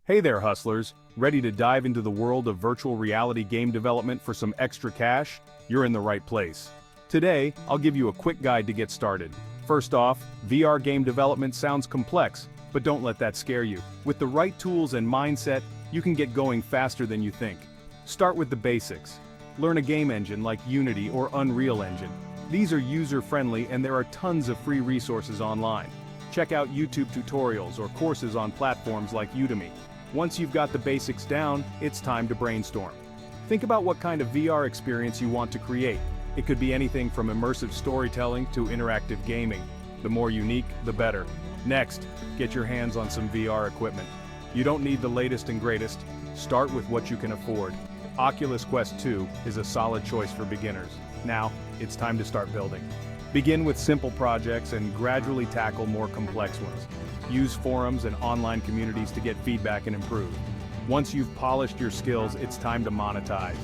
Hey there, hustlers! Ready to dive into the world of virtual reality game development for some extra cash? You're in the right place. Today, I'll give you a quick guide to get started. First off, VR game development sounds complex, but don't let that scare you. With the right tools and mindset, you can get going faster than you think. Start with the basics. Learn a game engine like Unity or Unreal Engine. These are user-friendly and there are tons of free resources online. Check out YouTube tutorials or courses on platforms like Udemy. Once you've got the basics down, it's time to brainstorm. Think about what kind of VR experience you want to create. It could be anything from immersive storytelling to interactive gaming. The more unique, the better. Next, get your hands on some VR equipment. You don't need the latest and greatest. Start with what you can afford. Oculus Quest 2 is a solid choice for beginners. Now, it's time to start building. Begin with simple projects and gradually tackle more complex ones. Use forums and online communities to get feedback and improve. Once you've polished your skills, it's time to monetize.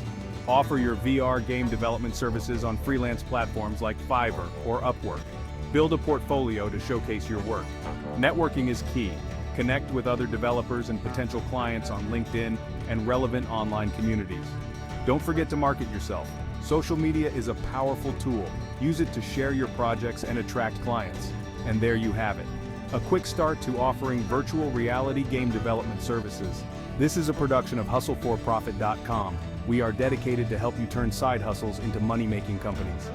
Offer your VR game development services on freelance platforms like Fiverr or Upwork. Build a portfolio to showcase your work. Networking is key. Connect with other developers and potential clients on LinkedIn and relevant online communities. Don't forget to market yourself. Social media is a powerful tool. Use it to share your projects and attract clients. And there you have it. A quick start to offering virtual reality game development services. This is a production of hustleforprofit.com. We are dedicated to help you turn side hustles into money-making companies.